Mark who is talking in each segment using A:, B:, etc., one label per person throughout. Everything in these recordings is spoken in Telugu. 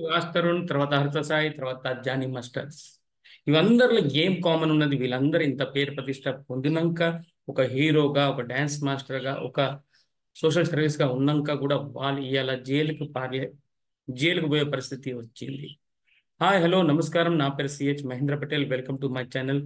A: రాజ్ తరుణ్, తర్వాత హర్ష సాయి, తర్వాత జానీ మాస్టర్స్. ఇవందరిలో ఏం కామన్ ఉన్నది? వీళ్ళందరూ ఇంత పేరు ప్రతిష్ట పొందినాక, ఒక హీరోగా, ఒక డాన్స్ మాస్టర్గా, ఒక సోషల్ సర్వీస్గా ఉన్నాక కూడా వాళ్ళు ఇవాళ జైలుకు పోయే పరిస్థితి వచ్చింది. హాయ్, హలో, నమస్కారం. నా పేరు CH Mahendra Patel. Welcome to my channel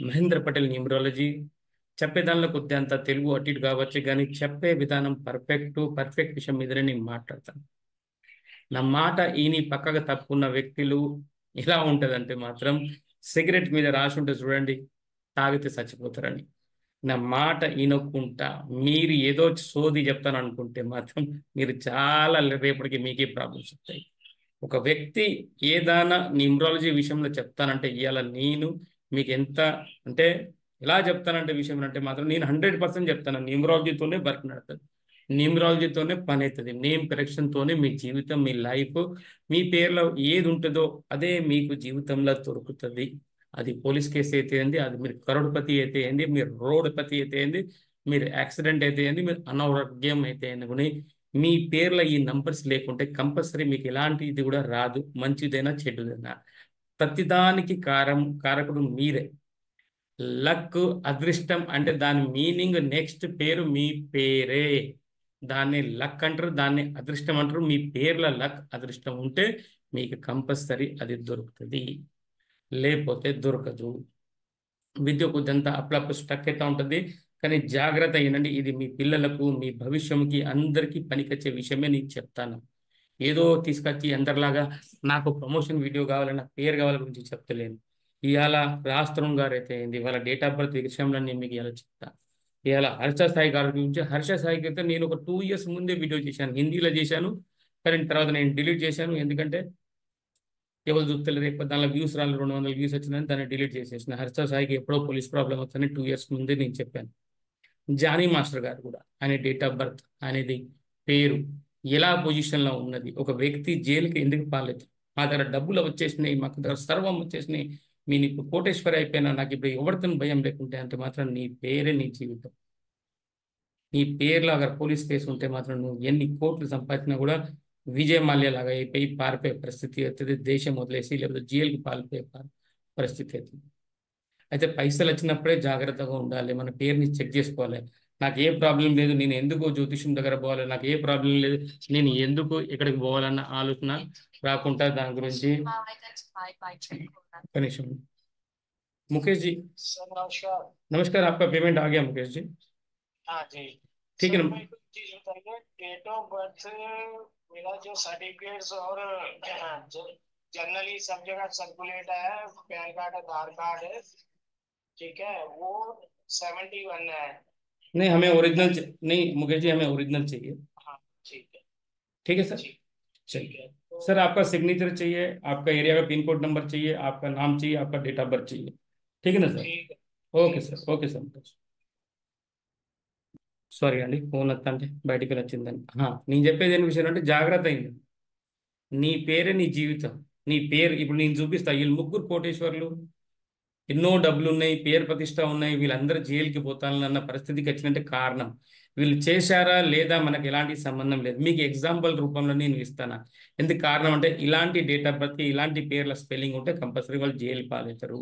A: Mahendra Patel numerology. చెప్పేదానిలో కొద్ది అంత తెలుగు అటు ఇటు కావచ్చు, కానీ చెప్పే విధానం పర్ఫెక్ట్ విషయం మీదనే నేను మాట్లాడతాను. నా మాట ఈని పక్కగా తప్పుకున్న వ్యక్తులు ఎలా ఉంటదంటే మాత్రం, సిగరెట్ మీద రాసి ఉంటే చూడండి, తాగితే చచ్చిపోతారని. నా మాట ఈనొక్కుంటా మీరు ఏదో సోది చెప్తాను అనుకుంటే మాత్రం మీరు చాలా రేపటికి మీకే ప్రాబ్లమ్స్ వస్తాయి. ఒక వ్యక్తి ఏదైనా న్యూమరాలజీ విషయంలో చెప్తానంటే ఇవాళ నేను మీకు ఎంత అంటే ఎలా చెప్తానంటే విషయం అంటే మాత్రం నేను 100% చెప్తాను. న్యూమరాలజీతోనే వర్క్ నడుతుంది, న్యూమరాలజీతోనే పని అవుతుంది. నేమ్ కరెక్షన్తోనే మీ జీవితం, మీ లైఫ్, మీ పేర్లో ఏది ఉంటుందో అదే మీకు జీవితంలో దొరుకుతుంది. అది పోలీస్ కేసు అయితే ఏంది, అది మీరు కరోడ్పతి అయితే ఏంది, మీరు రోడ్పతి అయితే ఏంది, మీరు యాక్సిడెంట్ అయితే ఏంది, మీరు అనారోగ్యం అయితే ఏంది కూడా మీ పేర్లో ఈ నంబర్స్ లేకుంటే కంపల్సరీ మీకు ఎలాంటి ఇది కూడా రాదు. మంచిదైనా చెడుదైనా ప్రతిదానికి కారకుడు మీరే. లక్, అదృష్టం అంటే దాని మీనింగ్ నెక్స్ట్ పేరు మీ పేరే. దాన్ని లక్ అంటారు, దాన్ని అదృష్టం అంటారు. మీ పేర్ల లక్ అదృష్టం ఉంటే మీకు కంపల్సరీ అది దొరుకుతుంది, లేకపోతే దొరకదు. విద్య కొద్దింత అప్పుడప్పుడు స్టక్ అవుతూ ఉంటుంది. కానీ జాగ్రత్త అయినండి, ఇది మీ పిల్లలకు, మీ భవిష్యంకి అందరికీ పనికొచ్చే విషయమే నేను చెప్తాను. ఏదో తీసుకొచ్చి అందరిలాగా నాకు ప్రమోషన్ వీడియో కావాలి, నాకు పేరు కావాలి గురించి చెప్తలేను. ఇవాళ రాజ్ గారు అయితే ఏంది, ఇవాళ డేట్ ఆఫ్ బర్త్ విషయంలో నేను మీకు ఇలా చెప్తాను. ఇవాళ హర్ష సాయి గారి గురించి, హర్ష సాయికి అయితే నేను ఒక 2 years ముందే వీడియో చేశాను, హిందీలో చేశాను. కానీ తర్వాత నేను డిలీట్ చేశాను. ఎందుకంటే ఎవరు చూస్తలేరు, ఎక్కువ దానిలో వ్యూస్ రాలి 200 వ్యూస్ వచ్చిందని దాన్ని డిలీట్ చేసేసిన. హర్ష సాయికి ఎప్పుడో పోలీస్ ప్రాబ్లం వస్తుందని 2 years ముందే నేను చెప్పాను. జానీ మాస్టర్ గారు కూడా, ఆయన డేట్ ఆఫ్ బర్త్, అనేది పేరు ఎలా పొజిషన్లో ఉన్నది, ఒక వ్యక్తి జైలుకి ఎందుకు పాలేదు, మా దగ్గర డబ్బులు వచ్చేసినాయి, మాకు దగ్గర సర్వం వచ్చేసినాయి, నేను ఇప్పుడు కోటేశ్వరి అయిపోయినా, నాకు ఇప్పుడు ఎవరితో భయం లేకుంటే అంటే మాత్రం నీ పేరే నీ జీవితం. నీ పేర్లో అగర్ పోలీస్ కేసు ఉంటే మాత్రం నువ్వు ఎన్ని కోట్లు సంపాదించినా కూడా విజయ్ మాల్యా లాగా అయిపోయి పారిపోయే పరిస్థితి అవుతుంది. దేశం వదిలేసి లేకపోతే జైలుకి పారిపోయే పరిస్థితి అవుతుంది. అయితే పైసలు వచ్చినప్పుడే జాగ్రత్తగా ఉండాలి, మన పేరుని చెక్ చేసుకోవాలి. నాకు ఏ ప్రాబ్లం లేదు, నేను ఎందుకు జ్యోతిష్యం దగ్గర పోవాలి, నాకు ఏ ప్రాబ్లం లేదు, నేను ఎందుకు ఎక్కడికి పోవాలన్న ఆలోచన రాకుండా దాని గురించి కనీసం. मुकेश जी,
B: सर नमस्कार।
A: नमस्कार। आपका पेमेंट आ गया मुकेश जी?
B: हाँ जी।
A: ठीक है
B: सर
A: ना?
B: मैं कुछ चीज बताइए, डेट ऑफ बर्थ मेरा जो सर्टिफिकेट्स और जनरली सब जगह सर्कुलेट है, पैन कार्ड आधार कार्ड है, ठीक है, वो 71 है।
A: नहीं, हमें ओरिजिनल नहीं मुकेश जी, हमें ओरिजिनल चाहिए।
B: हाँ ठीक है।
A: ठीक है सर,
B: ठीक। ठीक
A: चलिए।
B: है तो
A: सर आपका सिग्नेचर चाहिए, आपका एरिया का पिन कोड नंबर चाहिए, आपका नाम चाहिए, आपका डेट ऑफ बर्थ चाहिए। ठीक है ना सर?
B: ठीक है।
A: ఓకే
B: ठीक है
A: సార్, ఓకే సార్. సారీ అండి, ఫోన్ వస్తుంటే బయటికి వచ్చిందని. నేను చెప్పేది ఏం విషయం అంటే జాగ్రత్త అయింది. నీ పేరే నీ జీవితం. నీ పేరు ఇప్పుడు నేను చూపిస్తా, వీళ్ళు ముగ్గురు కోటేశ్వర్లు, ఎన్నో డబ్బులు ఉన్నాయి, పేరు ప్రతిష్ట ఉన్నాయి, వీళ్ళందరూ జైలుకి పోతానన్న పరిస్థితికి వచ్చినట్టే కారణం. వీళ్ళు చేశారా లేదా మనకు ఎలాంటి సంబంధం లేదు. మీకు ఎగ్జాంపుల్ రూపంలో నేను ఇస్తాను. ఎందుకు కారణం అంటే ఇలాంటి డేట్ ఆఫ్ బర్త్, ఇలాంటి పేర్ల స్పెల్లింగ్ ఉంటే కంపల్సరీ వాళ్ళు జైలు పాలవుతారు.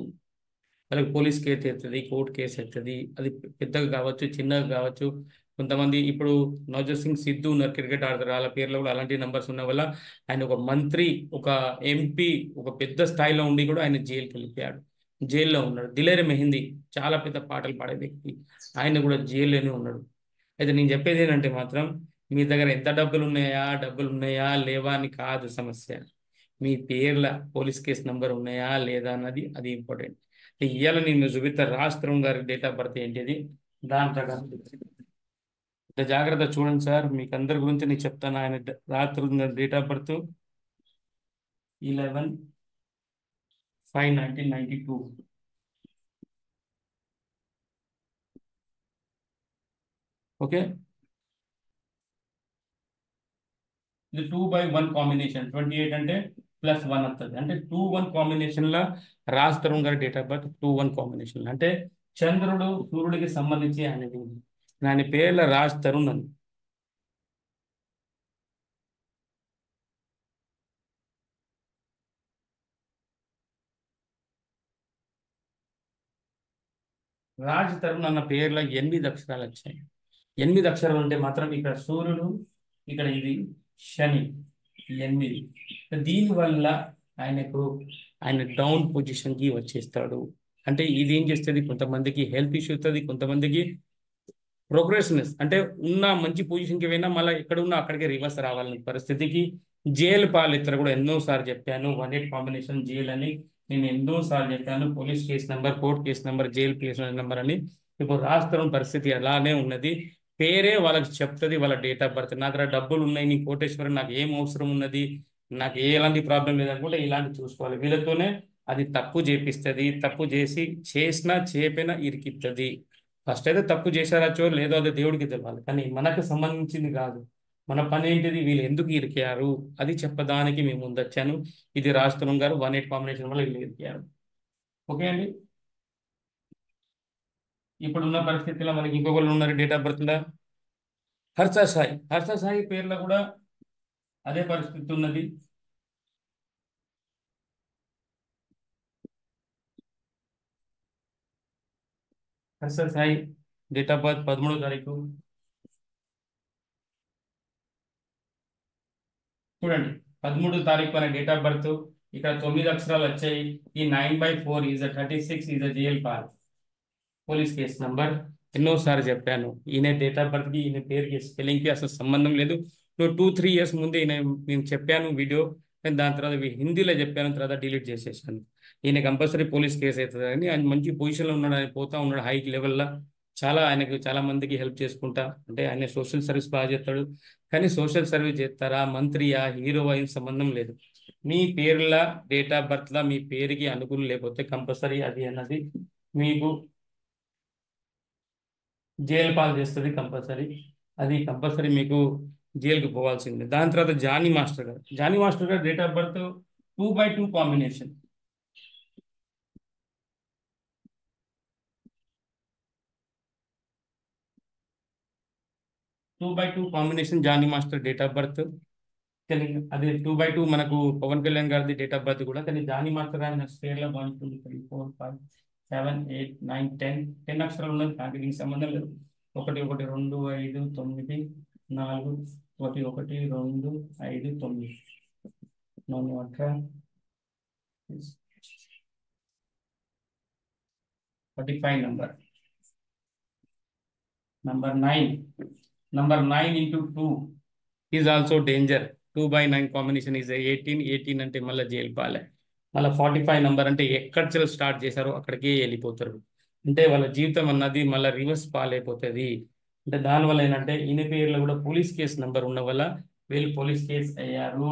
A: వాళ్ళకి పోలీస్ కేసు అవుతుంది, కోర్టు కేసు అవుతుంది. అది పెద్దగా కావచ్చు, చిన్నగా కావచ్చు. కొంతమంది ఇప్పుడు నవజోత్ సింగ్ సిద్ధు ఉన్నారు, క్రికెట్ ఆడతారు, వాళ్ళ పేర్లో కూడా అలాంటి నంబర్స్ ఉన్న వల్ల ఆయన ఒక మంత్రి, ఒక ఎంపీ, ఒక పెద్ద స్థాయిలో ఉండి కూడా ఆయన జైలుకి వెళ్ళిపోయాడు, జైల్లో ఉన్నాడు. దిలేర్ మెహందీ చాలా పెద్ద పాటలు పాడే వ్యక్తి, ఆయన కూడా జైల్లోనే ఉన్నాడు. అయితే నేను చెప్పేది ఏంటంటే మాత్రం, మీ దగ్గర ఎంత డబ్బులు ఉన్నాయా లేవా అని కాదు సమస్య, మీ పేర్ల పోలీస్ కేసు నంబర్ ఉన్నాయా లేదా అన్నది, అది ఇంపార్టెంట్. ఇవాళ నేను చూపిస్తా రాజ్ తరుణ్ గారి డేట్ ఆఫ్ బర్త్ ఏంటిది, దాని ప్రకారం ఇంత జాగ్రత్త చూడండి సార్. మీకు అందరి గురించి నేను చెప్తాను. ఆయన రాజ్ తరుణ్ గారి డేట్ ఆఫ్ బర్త్ 11/5/1992. ఓకే, ఇది 2/1 కాంబినేషన్. 28 అంటే +1 వస్తుంది, అంటే 2/1 కాంబినేషన్ లా రాజ్ తరుణ్ గారి డేట్ ఆఫ్ బర్త్ 2/1 కాంబినేషన్. అంటే చంద్రుడు సూర్యుడికి సంబంధించి అనేది, దాని పేర్ల రాజ్ తరుణ్ అని. రాజ్ తరుణ్ అన్న పేర్లో 8 అక్షరాలు వచ్చాయి. 8 అక్షరాలు ఉంటే మాత్రం ఇక్కడ సూర్యుడు, ఇక్కడ ఇది శని, 8. దీనివల్ల ఆయనకు ఆయన డౌన్ పొజిషన్కి వచ్చేస్తాడు. అంటే ఇది ఏం చేస్తుంది, కొంతమందికి హెల్త్ ఇష్యూ అవుతుంది, కొంతమందికి ప్రోగ్రెసివ్నెస్ అంటే ఉన్న మంచి పొజిషన్కి పోయినా మళ్ళీ ఎక్కడ ఉన్నా అక్కడికి రివర్స్ రావాలని పరిస్థితికి జైలు పాలిస్తారు. కూడా ఎన్నోసార్లు చెప్పాను 18 కాంబినేషన్ జైల్ అని నేను ఎన్నోసార్లు చెప్పాను. Police case number, court case number, jail case number అని. ఇప్పుడు రాష్ట్రం పరిస్థితి అలానే ఉన్నది. పేరే వాళ్ళకి చెప్తుంది వాళ్ళ డేట్ ఆఫ్ బర్త్. నా దగ్గర డబ్బులు ఉన్నాయి, నీ కోటేశ్వరం, నాకు ఏం అవసరం ఉన్నది, నాకు ఎలాంటి ప్రాబ్లం లేదనుకుంటే ఇలాంటి చూసుకోవాలి. వీళ్ళతోనే అది తప్పు చేపిస్తుంది. తప్పు చేసినా చేయపోయినా ఇరికిస్తుంది. ఫస్ట్ అయితే తప్పు చేశారచ్చో లేదో అది దేవుడికి తెలియాలి, కానీ మనకు సంబంధించింది కాదు. మన పని ఏంటిది, వీళ్ళు ఎందుకు ఇరికారు అది చెప్పడానికి మేము ముందొచ్చాను. ఇది రాజతరుణ్ గారు 18 కాంబినేషన్ వల్ల వీళ్ళు ఇరికారు. ఓకే అండి. ఇప్పుడున్న పరిస్థితిలో మనకి ఇంకొకళ్ళు ఉన్నారు డేట్ ఆఫ్ బర్త్ లో, హర్ష సాయి. హర్ష సాయి పేర్లో కూడా అదే పరిస్థితి ఉన్నది. Harsha Sai date of birth 13వ తారీఖు. చూడండి 13వ తారీఖు అనే డేట్ ఆఫ్ బర్త్. ఇక్కడ 9 అక్షరాలు వచ్చాయి. ఈ 9/4 ఈజ్ 36 ఈజ్ జైల్ పాల్. పోలీస్ కేసు నంబర్ ఎన్నోసార్లు చెప్పాను. ఈయన డేట్ ఆఫ్ బర్త్కి ఈయన పేరుకి స్పెల్లింగ్కి అసలు సంబంధం లేదు. 2-3 ఇయర్స్ ముందే నేను చెప్పాను వీడియో, కానీ దాని తర్వాత హిందీలో చెప్పాను, తర్వాత డిలీట్ చేసేసాను. ఈయన కంపల్సరీ పోలీస్ కేసు అవుతుంది అని. ఆయన మంచి పొజిషన్లో ఉన్నాడు, ఆయన పోతా ఉన్నాడు హై లెవెల్లో. ఆయనకు చాలా మందికి హెల్ప్ చేసుకుంటా, అంటే ఆయన సోషల్ సర్వీస్ బాగా చేస్తాడు. కానీ సోషల్ సర్వీస్ చేస్తారా, మంత్రియా, హీరో అయిన సంబంధం లేదు. మీ పేర్ల డేట్ ఆఫ్ బర్త్లో మీ పేరుకి అనుకూలం లేకపోతే కంపల్సరీ అది అన్నది మీకు జైలు పాలు చేస్తుంది. కంపల్సరీ అది కంపల్సరీ మీకు జైలుకి పోవాల్సిందే. దాని తర్వాత జానీ మాస్టర్ గారు date of birth 2/2 combination. 2/2 combination Jani master date of birth. కానీ అది 2/2 మనకు పవన్ కళ్యాణ్ గారిది డేట్ ఆఫ్ బర్త్ కూడా. కానీ జానీ మాస్టర్ ఆయన స్పేర్లో 1 2 3 4 5 7 8 9 10 అక్షరాలు ఉన్నది. దానికి దీనికి సంబంధం లేదు. 1 1 2 5 9 4 1 1 2 5 9 45 number 9 into 2 is also danger. 2/9 combination is 18 అంటే మళ్ళీ జైలు పాలే. మళ్ళీ 45 నంబర్ అంటే ఎక్కడ స్టార్ట్ చేశారో అక్కడికి వెళ్ళిపోతారు. అంటే వాళ్ళ జీవితం అన్నది మళ్ళీ రివర్స్ పాలైపోతుంది. అంటే దానివల్ల ఏంటంటే ఈయన పేర్లో కూడా పోలీస్ కేసు నెంబర్ ఉన్న వల్ల వీళ్ళు పోలీస్ కేసు అయ్యారు.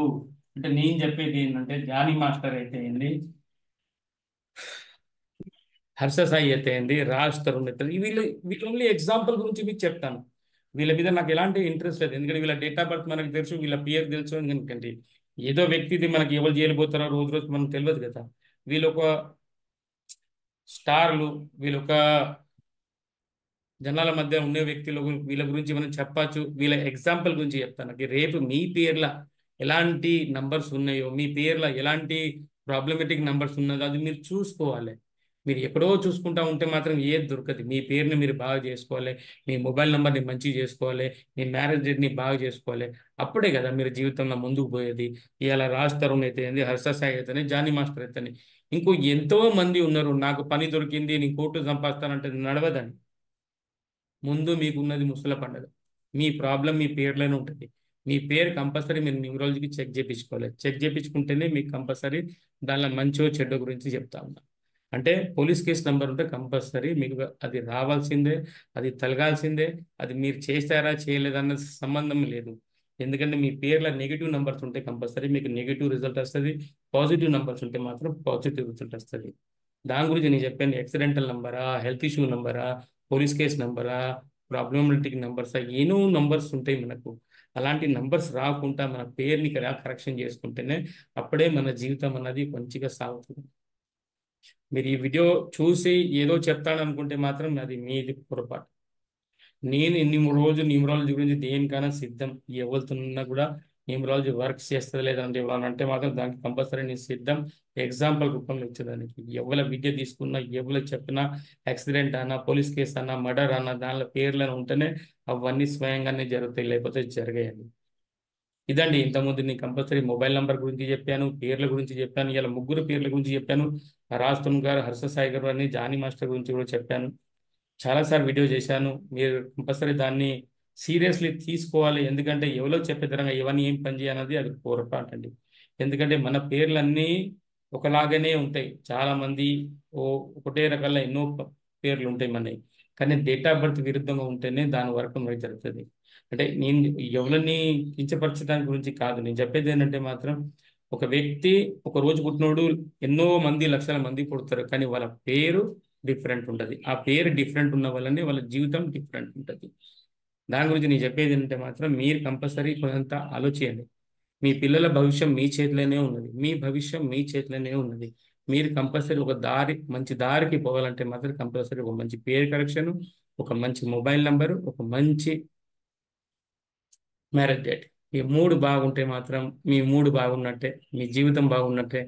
A: అంటే నేను చెప్పేది ఏంటంటే జానీ మాస్టర్ అయితే ఏంది, హర్ష సాయి అయితే ఏంది, రాజ్ తరుణ్ అయితే వీళ్ళు ఓన్లీ ఎగ్జాంపుల్ గురించి మీకు చెప్తాను. వీళ్ళ మీద నాకు ఎలాంటి ఇంట్రెస్ట్ లేదు, ఎందుకంటే వీళ్ళ డేట్ ఆఫ్ బర్త్ మనకు తెలుసు, వీళ్ళ పేరు తెలుసు. ఎందుకంటే ఏదో వ్యక్తిది మనకి ఎవరు చేయబోతారో రోజు రోజు మనకు తెలియదు కదా. వీళ్ళు ఒక స్టార్లు, వీళ్ళొక జనాల మధ్య ఉండే వ్యక్తులు, వీళ్ళ గురించి మనం చెప్పచ్చు. వీళ్ళ ఎగ్జాంపుల్ గురించి చెప్తాను. రేపు మీ పేర్ల ఎలాంటి నంబర్స్ ఉన్నాయో, మీ పేర్ల ఎలాంటి ప్రాబ్లమేటిక్ నంబర్స్ ఉన్నదో అది మీరు చూసుకోవాలి. మీరు ఎక్కడో చూసుకుంటా ఉంటే మాత్రం ఏది దొరకదు. మీ పేరుని మీరు బాగా చేసుకోవాలి, మీ మొబైల్ నెంబర్ని మంచిగా చేసుకోవాలి, మీ మ్యారేజ్ డేట్ని బాగా చేసుకోవాలి. అప్పుడే కదా మీరు జీవితంలో ముందుకు పోయేది. ఇలా రాజ్ తరుణ్ అయితే, హర్ష సాయి అయితేనే, జానీ మాస్టర్ అయితేనే, ఇంకో ఎంతో మంది ఉన్నారు. నాకు పని దొరికింది, నేను కోర్టు సంపాదిస్తానంటే నడవదని. ముందు మీకున్నది ముసల పండుగ. మీ ప్రాబ్లం మీ పేర్లోనే ఉంటుంది. మీ పేరు కంపల్సరీ మీరు న్యూమరాలజీకి చెక్ చేయించుకోవాలి. చెక్ చేయించుకుంటేనే మీకు కంపల్సరీ దానిలో మంచో చెడ్డ గురించి చెప్తా ఉన్నా. అంటే పోలీస్ కేసు నెంబర్ ఉంటే కంపల్సరీ మీకు అది రావాల్సిందే, అది తలగాల్సిందే. అది మీరు చేస్తారా చేయలేదన్న సంబంధం లేదు. ఎందుకంటే మీ పేర్లో నెగిటివ్ నెంబర్స్ ఉంటే కంపల్సరీ మీకు నెగిటివ్ రిజల్ట్ వస్తుంది. పాజిటివ్ నెంబర్స్ ఉంటే మాత్రం పాజిటివ్ రిజల్ట్ వస్తుంది. దాని గురించి నేను చెప్పాను. యాక్సిడెంటల్ నెంబరా, హెల్త్ ఇష్యూ నెంబరా, పోలీస్ కేసు నెంబరా, ప్రాబ్లమాటిక్ నెంబర్సా, ఎన్నో నంబర్స్ ఉంటాయి మనకు. అలాంటి నంబర్స్ రాకుండా మన పేరుని కరెక్షన్ చేసుకుంటేనే అప్పుడే మన జీవితం అన్నది మంచిగా సాగుతుంది. మీరు ఈ వీడియో చూసి ఏదో చెప్తాడనుకుంటే మాత్రం అది మీది పొరపాటు. నేను ఎన్ని రోజులు న్యూమరాలజీ గురించి దేనికైనా సిద్ధం. ఎవరుతున్నా కూడా న్యూమరాలజీ వర్క్స్ చేస్తుంది లేదంటే ఇవ్వాలని అంటే మాత్రం దానికి కంపల్సరీ నేను సిద్ధం. ఎగ్జాంపుల్ రూపంలో ఇచ్చేదానికి ఎవరి విద్య తీసుకున్నా, ఎవరు చెప్పినా, యాక్సిడెంట్ అన్నా, పోలీస్ కేసు అన్నా, మర్డర్ అన్నా, దానిలో పేర్లను ఉంటేనే అవన్నీ స్వయంగానే జరుగుతాయి, లేకపోతే జరగాయండి. ఇదండి ఇంతకుముందు నేను కంపల్సరీ మొబైల్ నంబర్ గురించి చెప్పాను, పేర్ల గురించి చెప్పాను, ఇలా ముగ్గురు పేర్ల గురించి చెప్పాను. రాజ్ గారు, హర్ష సాయి గారు అని జానీ మాస్టర్ గురించి కూడా చెప్పాను. చాలాసార్లు వీడియో చేశాను. మీరు కంపల్సరీ దాన్ని సీరియస్లీ తీసుకోవాలి. ఎందుకంటే ఎవరో చెప్పే తరంగా ఇవన్నీ ఏం పని చేయాలన్నది అది పొరపాటు అండి. ఎందుకంటే మన పేర్లన్నీ ఒకలాగానే ఉంటాయి. చాలా మంది ఓ ఒకటే రకాల ఎన్నో పేర్లు ఉంటాయి మనవి. కానీ డేట్ ఆఫ్ బర్త్ విరుద్ధంగా ఉంటేనే దాని వరకు మనకి జరుగుతుంది. అంటే నేను ఎవరిని కించపరచడానికి గురించి కాదు, నేను చెప్పేది ఏంటంటే మాత్రం ఒక వ్యక్తి ఒక రోజు పుట్టినోడు ఎన్నో మంది లక్షల మంది పుడతారు, కానీ వాళ్ళ పేరు డిఫరెంట్ ఉంటుంది. ఆ పేరు డిఫరెంట్ ఉన్న వల్లనే వాళ్ళ జీవితం డిఫరెంట్ ఉంటుంది. దాని గురించి నేను చెప్పేది ఏంటంటే మాత్రం మీరు కంపల్సరీ కొంత ఆలోచించండి. మీ పిల్లల భవిష్యం మీ చేతిలోనే ఉన్నది, మీ భవిష్యం మీ చేతిలోనే ఉన్నది. మీరు కంపల్సరీ ఒక దారి, మంచి దారికి పోవాలంటే మాత్రం కంపల్సరీ ఒక మంచి పేరు కరెక్షన్, ఒక మంచి మొబైల్ నంబరు, ఒక మంచి మ్యారేజ్ డేట్, ఈ మూడు బాగుంటే మాత్రం మీ మూడు బాగున్నట్టే, మీ జీవితం బాగున్నట్టే.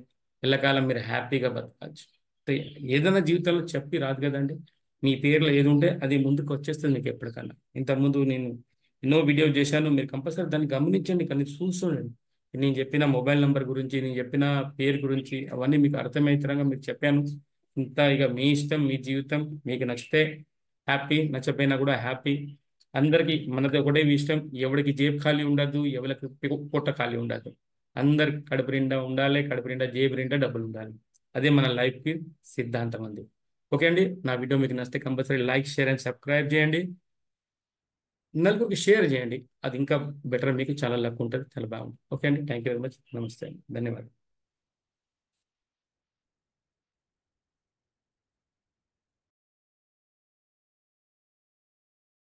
A: ఎల్లకాలం మీరు హ్యాపీగా బతకచ్చు. అంటే ఏదైనా జీవితంలో చెప్పి రాదు కదండి. మీ పేర్లో ఏది ఉంటే అది ముందుకు వచ్చేస్తుంది మీకు ఎప్పటికన్నా. ఇంతకుముందు నేను ఎన్నో వీడియోలు చేశాను, మీరు కంపల్సరీ దాన్ని గమనించండి, కానీ చూసుకోండి. నేను చెప్పిన మొబైల్ నంబర్ గురించి, నేను చెప్పిన పేరు గురించి అవన్నీ మీకు అర్థమవుతారంగా మీకు చెప్పాను. ఇంత ఇక మీ ఇష్టం, మీ జీవితం. మీకు నచ్చితే హ్యాపీ, నచ్చపోయినా కూడా హ్యాపీ. అందరికి మనది ఒకటే ఇష్టం, ఎవరికి జేబు ఖాళీ ఉండదు, ఎవరికి పొట్ట ఖాళీ ఉండదు. అందరికి కడుపు నిండా ఉండాలి, కడుపు నిండా జేబు నిండా డబ్బులు ఉండాలి. అదే మన లైఫ్కి సిద్ధాంతం అండి. ఓకే అండి, నా వీడియో మీకు నచ్చితే compulsory like, share and subscribe చేయండి. నలుగురికి షేర్ చేయండి, అది ఇంకా బెటర్, మీకు చాలా లక్ ఉంటుంది, చాలా బాగుంటుంది. ఓకే అండి, థ్యాంక్ యూ వెరీ మచ్. నమస్తే అండి, ధన్యవాదాలు.